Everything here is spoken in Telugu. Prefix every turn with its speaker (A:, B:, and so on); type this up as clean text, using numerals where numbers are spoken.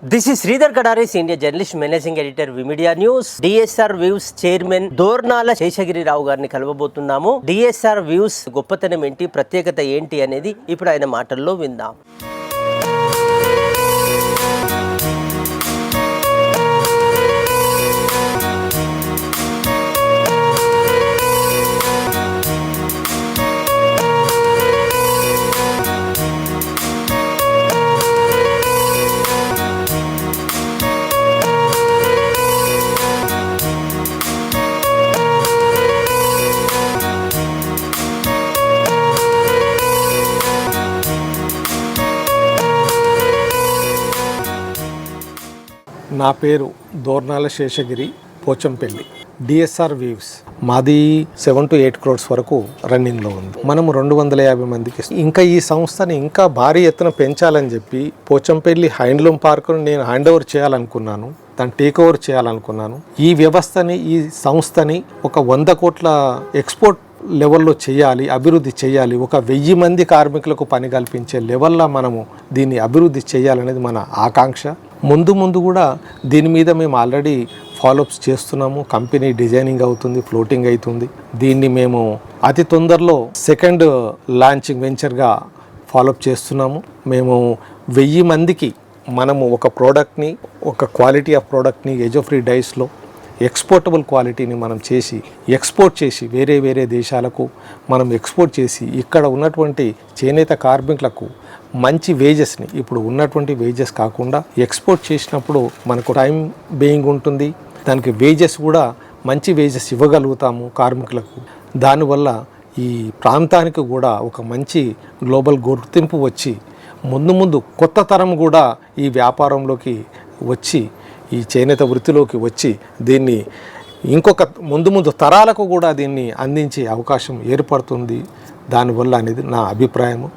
A: This is Sridhar Kadare, Senior Journalist, Managing Editor, Vimedia News. DSR Views Chairman Dornala Seshagiri రావు గారిని కలవబోతున్నాము. DSR Views గొప్పతనం ఏంటి, ప్రత్యేకత ఏంటి అనేది ఇప్పుడు ఆయన మాటల్లో విందాం.
B: నా పేరు దోర్నాల శేషగిరి పోచంపల్లి. డిఎస్ఆర్ వ్యూస్ మాది 7 to 8 crores వరకు రన్నింగ్లో ఉంది. మనము 250 మందికి ఇంకా ఈ సంస్థని ఇంకా భారీ ఎత్తున పెంచాలని చెప్పి పోచంపల్లి హ్యాండ్లూమ్ పార్కును నేను హ్యాండ్ ఓవర్ చేయాలనుకున్నాను, దాన్ని టేక్ ఓవర్ చేయాలనుకున్నాను. ఈ వ్యవస్థని, ఈ సంస్థని ఒక 100 కోట్ల ఎక్స్పోర్ట్ లెవెల్లో చేయాలి, అభివృద్ధి చేయాలి. ఒక 1000 మంది కార్మికులకు పని కల్పించే లెవెల్లో మనము దీన్ని అభివృద్ధి చేయాలనేది మన ఆకాంక్ష. ముందు కూడా దీని మీద మేము ఆల్రెడీ ఫాలోఅప్స్ చేస్తున్నాము. కంపెనీ డిజైనింగ్ అవుతుంది, ఫ్లోటింగ్ అవుతుంది. దీన్ని మేము అతి తొందరలో సెకండ్ లాంచింగ్ వెంచర్గా ఫాలోఅప్ చేస్తున్నాము. మేము 1000 మందికి మనము ఒక ప్రోడక్ట్ని, ఒక క్వాలిటీ ఆఫ్ ప్రోడక్ట్ని ఎజో ఫ్రీ డైస్లో ఎక్స్పోర్టబుల్ క్వాలిటీని మనం చేసి ఎక్స్పోర్ట్ చేసి వేరే దేశాలకు మనం ఎక్స్పోర్ట్ చేసి ఇక్కడ ఉన్నటువంటి చేనేత కార్మికులకు మంచి వేజెస్ని, ఇప్పుడు ఉన్నటువంటి వేజెస్ కాకుండా ఎక్స్పోర్ట్ చేసినప్పుడు మనకు టైం బేయింగ్ ఉంటుంది, దానికి వేజెస్ కూడా మంచి వేజెస్ ఇవ్వగలుగుతాము కార్మికులకు. దానివల్ల ఈ ప్రాంతానికి కూడా ఒక మంచి గ్లోబల్ గుర్తింపు వచ్చి ముందు కొత్త తరం కూడా ఈ వ్యాపారంలోకి వచ్చి, ఈ చేనేత వృత్తిలోకి వచ్చి దీన్ని ఇంకొక ముందు తరాలకు కూడా దీన్ని అందించే అవకాశం ఏర్పడుతుంది దానివల్ల అనేది నా అభిప్రాయము.